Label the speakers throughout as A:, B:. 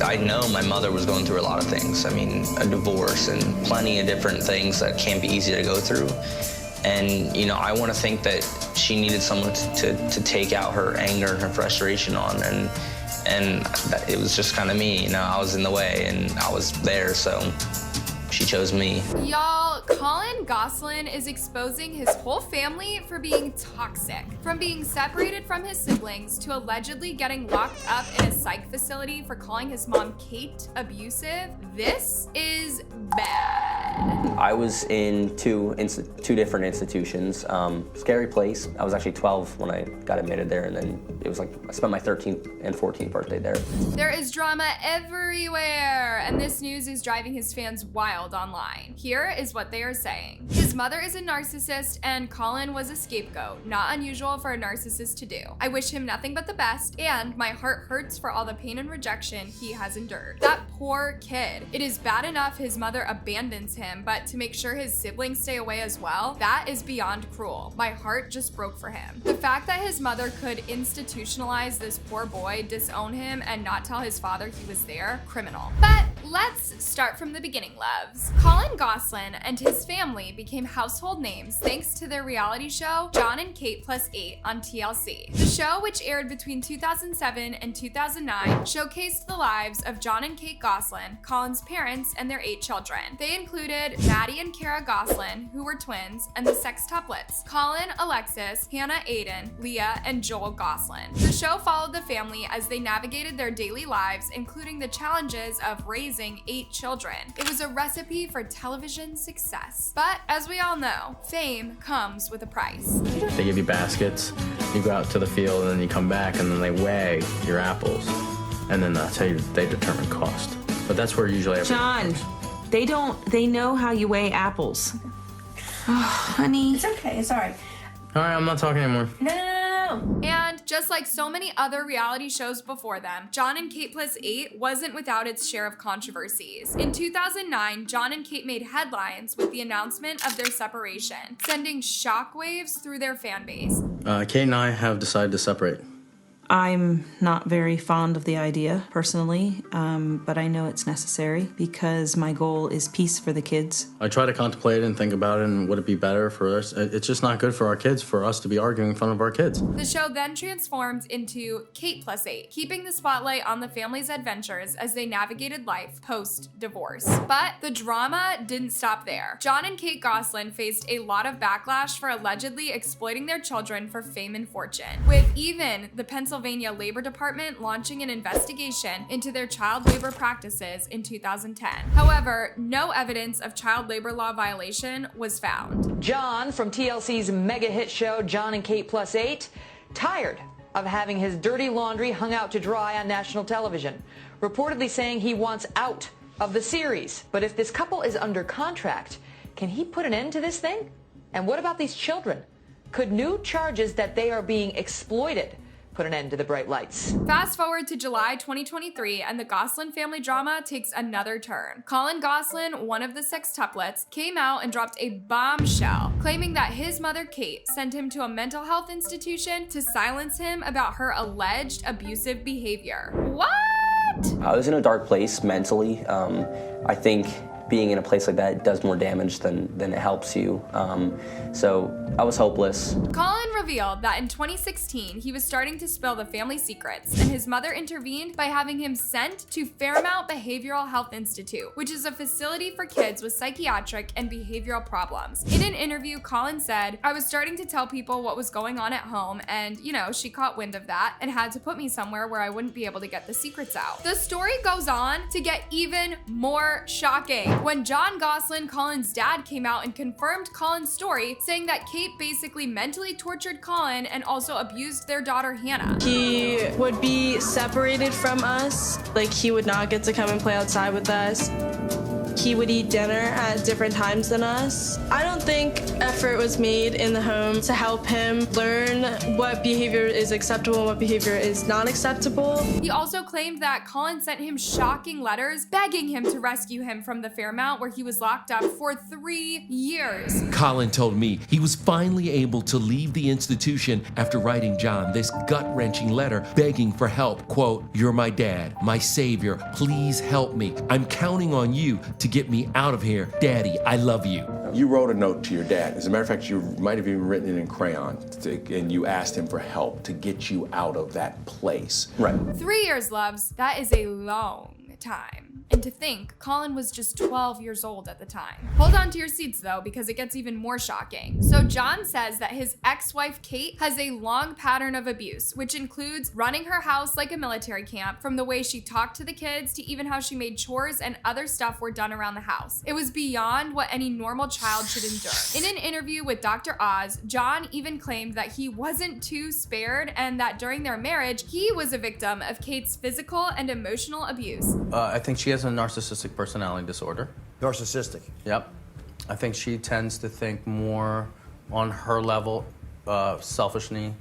A: I know my mother was going through a lot of things. I mean, a divorce and plenty of different things that can't be easy to go through. And, you know, I want to think that she needed someone to take out her anger and her frustration on. And it was just kind of me, you know, I was in the way and I was there, so she chose me.
B: Y'all, Collin Gosselin is exposing his whole family for being toxic. From being separated from his siblings to allegedly getting locked up in a psych facility for calling his mom Kate abusive, this is bad.
C: I was in two different institutions. Scary place. I was actually 12 when I got admitted there, and then it was like I spent my 13th and 14th birthday there.
B: There is drama everywhere, and this news is driving his fans wild online. Here is what they are saying. His mother is a narcissist, and Collin was a scapegoat. Not unusual for a narcissist to do. I wish him nothing but the best, and my heart hurts for all the pain and rejection he has endured. That poor kid. It is bad enough his mother abandons him, but to make sure his siblings stay away as well, that is beyond cruel. My heart just broke for him. The fact that his mother could institutionalize this poor boy, disown him, and not tell his father he was there, criminal. But let's start from the beginning, Luvs. Collin Gosselin and his family became household names thanks to their reality show, John and Kate Plus 8 on TLC. The show, which aired between 2007 and 2009, showcased the lives of John and Kate Gosselin, Collin's parents, and their 8 children. They included Maddie and Kara Gosselin, who were twins, and the sextuplets, Collin, Alexis, Hannah Aiden, Leah, and Joel Gosselin. The show followed the family as they navigated their daily lives, including the challenges of raising 8 children. It was a recipe for television success. But as we all know, fame comes with a price.
D: They give you baskets, you go out to the field, and then you come back, and then they weigh your apples. And then that's how they determine cost. But that's where usually
E: John, they know how you weigh apples. Oh, honey.
F: It's okay, it's all right.
D: All right, I'm not talking anymore.
F: No.
B: And just like so many other reality shows before them, John and Kate Plus 8 wasn't without its share of controversies. In 2009, John and Kate made headlines with the announcement of their separation, sending shockwaves through their fan base.
D: Kate and I have decided to separate.
E: I'm not very fond of the idea, personally, but I know it's necessary because my goal is peace for the kids.
D: I try to contemplate and think about it, and would it be better for us? It's just not good for our kids, for us to be arguing in front of our kids.
B: The show then transformed into Kate Plus 8, keeping the spotlight on the family's adventures as they navigated life post-divorce. But the drama didn't stop there. John and Kate Gosselin faced a lot of backlash for allegedly exploiting their children for fame and fortune, with even the Pennsylvania Labor Department launching an investigation into their child labor practices in 2010. However, no evidence of child labor law violation was found.
G: John from TLC's mega hit show John and Kate Plus 8, tired of having his dirty laundry hung out to dry on national television, reportedly saying he wants out of the series. But if this couple is under contract, can he put an end to this thing? And what about these children? Could new charges that they are being exploited put an end to the bright lights?
B: Fast forward to July 2023, and the Gosselin family drama takes another turn. Collin Gosselin, one of the sextuplets, came out and dropped a bombshell, claiming that his mother, Kate, sent him to a mental health institution to silence him about her alleged abusive behavior. What?
C: I was in a dark place mentally. I think being in a place like that does more damage than it helps you. So I was hopeless.
B: Collin revealed that in 2016, he was starting to spill the family secrets, and his mother intervened by having him sent to Fairmount Behavioral Health Institute, which is a facility for kids with psychiatric and behavioral problems. In an interview, Collin said, "I was starting to tell people what was going on at home, and, you know, she caught wind of that and had to put me somewhere where I wouldn't be able to get the secrets out." The story goes on to get even more shocking when John Gosselin, Collin's dad, came out and confirmed Collin's story, saying that Kate basically mentally tortured Collin and also abused their daughter Hannah.
H: He would be separated from us, like he would not get to come and play outside with us. He would eat dinner at different times than us. I don't think effort was made in the home to help him learn what behavior is acceptable and what behavior is not acceptable.
B: He also claimed that Collin sent him shocking letters begging him to rescue him from the Fairmount, where he was locked up for 3 years.
I: Collin told me he was finally able to leave the institution after writing John this gut-wrenching letter begging for help. Quote, "You're my dad, my savior. Please help me. I'm counting on you to get me out of here. Daddy, I love you."
J: You wrote a note to your dad. As a matter of fact, you might have even written it in crayon, and you asked him for help to get you out of that place.
C: Right.
B: 3 years, Luvs. That is a long time. And to think, Collin was just 12 years old at the time. Hold on to your seats though, because it gets even more shocking. So John says that his ex-wife Kate has a long pattern of abuse, which includes running her house like a military camp, from the way she talked to the kids to even how she made chores and other stuff were done around the house. It was beyond what any normal child should endure. In an interview with Dr. Oz, John even claimed that he wasn't too spared and that during their marriage, he was a victim of Kate's physical and emotional abuse.
D: I think she has a narcissistic personality disorder.
K: Narcissistic.
D: Yep. I think she tends to think more on her level, selfishly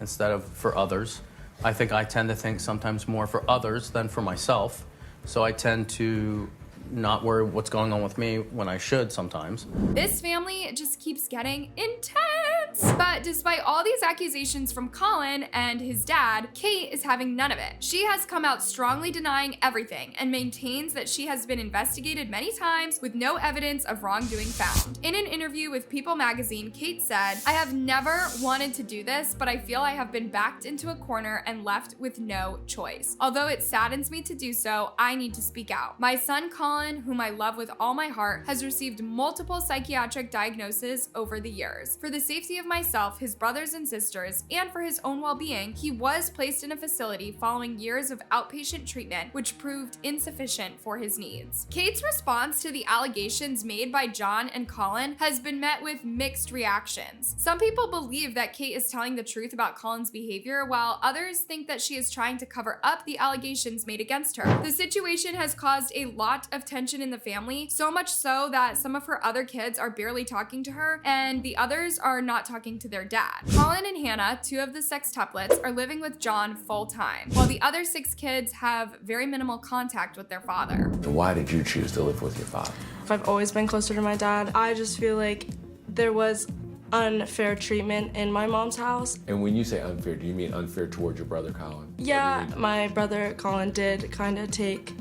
D: instead of for others. I think I tend to think sometimes more for others than for myself. So I tend to not worry what's going on with me when I should sometimes.
B: This family just keeps getting intense. But despite all these accusations from Collin and his dad, Kate is having none of it. She has come out strongly denying everything and maintains that she has been investigated many times with no evidence of wrongdoing found. In an interview with People magazine, Kate said, "I have never wanted to do this, but I feel I have been backed into a corner and left with no choice. Although it saddens me to do so, I need to speak out. My son Collin, whom I love with all my heart, has received multiple psychiatric diagnoses over the years. For the safety of myself, his brothers and sisters, and for his own well-being, he was placed in a facility following years of outpatient treatment, which proved insufficient for his needs." Kate's response to the allegations made by John and Collin has been met with mixed reactions. Some people believe that Kate is telling the truth about Collin's behavior, while others think that she is trying to cover up the allegations made against her. The situation has caused a lot of tension in the family, so much so that some of her other kids are barely talking to her, and the others are not talking to their dad. Collin and Hannah, 2 of the sextuplets, are living with John full-time, while the other 6 kids have very minimal contact with their father.
J: Why did you choose to live with your father?
H: I've always been closer to my dad. I just feel like there was unfair treatment in my mom's house.
J: And when you say unfair, do you mean unfair towards your brother, Collin?
H: Yeah, my brother Collin did kind of take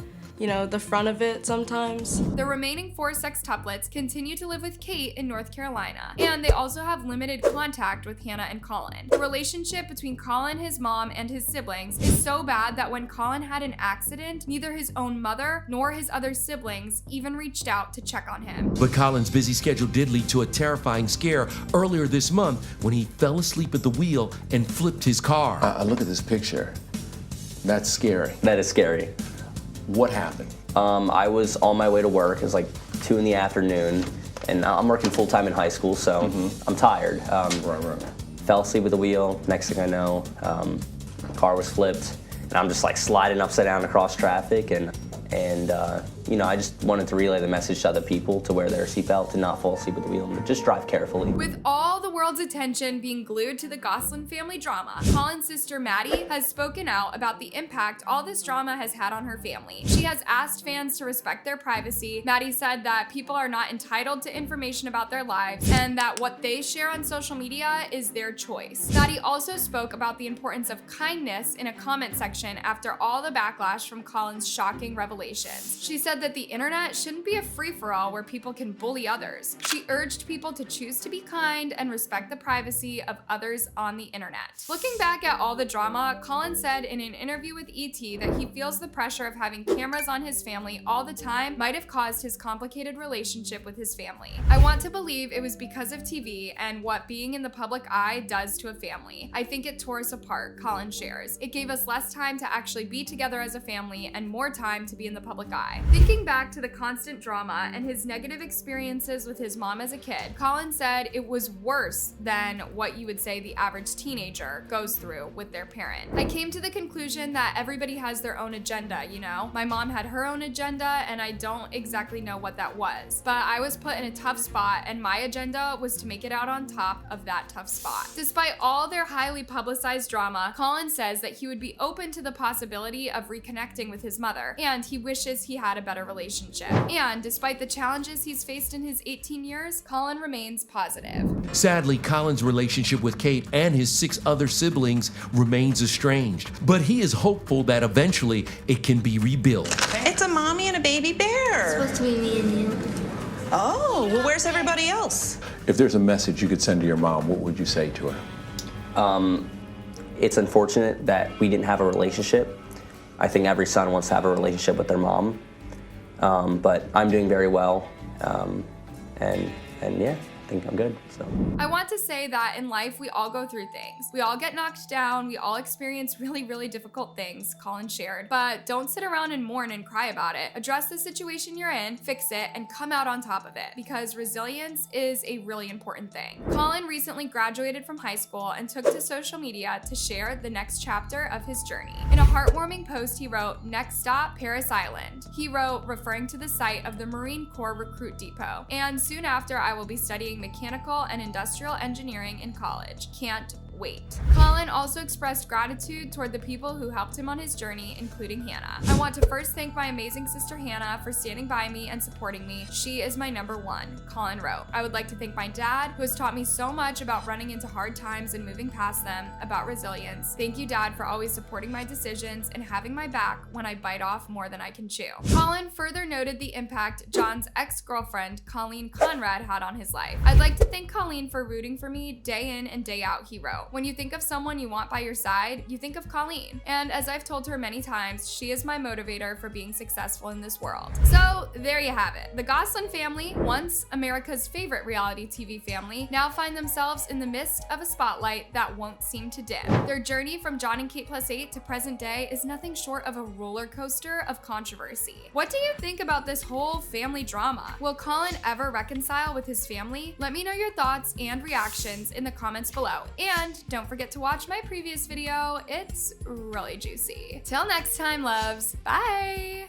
H: the front of it sometimes.
B: The remaining 4 sextuplets continue to live with Kate in North Carolina, and they also have limited contact with Hannah and Collin. The relationship between Collin, his mom, and his siblings is so bad that when Collin had an accident, neither his own mother nor his other siblings even reached out to check on him.
I: But Collin's busy schedule did lead to a terrifying scare earlier this month when he fell asleep at the wheel and flipped his car.
J: I look at this picture. That's scary.
C: That is scary.
J: What happened?
C: I was on my way to work. It was like 2 in the afternoon, and I'm working full-time in high school, so I'm tired.
J: Right.
C: Fell asleep at the wheel. Next thing I know, car was flipped, and I'm just like sliding upside down across traffic, and I just wanted to relay the message to other people to wear their seatbelt, to not fall asleep at the wheel, and just drive carefully.
B: With all the world's attention being glued to the Gosselin family drama, Collin's sister Maddie has spoken out about the impact all this drama has had on her family. She has asked fans to respect their privacy. Maddie said that people are not entitled to information about their lives and that what they share on social media is their choice. Maddie also spoke about the importance of kindness in a comment section after all the backlash from Collin's shocking revelations. She said that the internet shouldn't be a free-for-all where people can bully others. She urged people to choose to be kind and respect the privacy of others on the internet. Looking back at all the drama, Collin said in an interview with ET that he feels the pressure of having cameras on his family all the time might have caused his complicated relationship with his family. "I want to believe it was because of TV and what being in the public eye does to a family. I think it tore us apart," Collin shares. "It gave us less time to actually be together as a family and more time to be in the public eye." The Thinking back to the constant drama and his negative experiences with his mom as a kid, Colin said it was worse than what you would say the average teenager goes through with their parent. I came to the conclusion that everybody has their own agenda, you know? My mom had her own agenda and I don't exactly know what that was. But I was put in a tough spot and my agenda was to make it out on top of that tough spot. Despite all their highly publicized drama, Colin says that he would be open to the possibility of reconnecting with his mother and he wishes he had a better relationship. And despite the challenges he's faced in his 18 years, Colin remains positive.
I: Sadly, Colin's relationship with Kate and his 6 other siblings remains estranged, but he is hopeful that eventually it can be rebuilt.
K: It's a mommy and a baby bear.
F: It's supposed to be me and you.
K: Oh, well, where's everybody else?
J: If there's a message you could send to your mom, what would you say to her?
C: It's unfortunate that we didn't have a relationship. I think every son wants to have a relationship with their mom. But I'm doing very well, and yeah, I think I'm good, so.
B: I want to say that in life, we all go through things. We all get knocked down, we all experience really, really difficult things, Colin shared, but don't sit around and mourn and cry about it. Address the situation you're in, fix it, and come out on top of it, because resilience is a really important thing. Colin recently graduated from high school and took to social media to share the next chapter of his journey. In a heartwarming post, he wrote, "Next stop, Paris Island." He wrote, referring to the site of the Marine Corps Recruit Depot. And soon after, I will be studying mechanical and industrial engineering in college. Can't wait. Colin also expressed gratitude toward the people who helped him on his journey, including Hannah. I want to first thank my amazing sister Hannah for standing by me and supporting me. She is my #1, Colin wrote. I would like to thank my dad, who has taught me so much about running into hard times and moving past them, about resilience. Thank you, Dad, for always supporting my decisions and having my back when I bite off more than I can chew. Colin further noted the impact John's ex-girlfriend, Colleen Conrad, had on his life. I'd like to thank Colleen for rooting for me day in and day out, he wrote. When you think of someone you want by your side, you think of Colleen. And as I've told her many times, she is my motivator for being successful in this world. So there you have it. The Gosselin family, once America's favorite reality TV family, now find themselves in the midst of a spotlight that won't seem to dim. Their journey from John and Kate +8 to present day is nothing short of a roller coaster of controversy. What do you think about this whole family drama? Will Colin ever reconcile with his family? Let me know your thoughts and reactions in the comments below. And don't forget to watch my previous video. It's really juicy. Till next time, loves. Bye!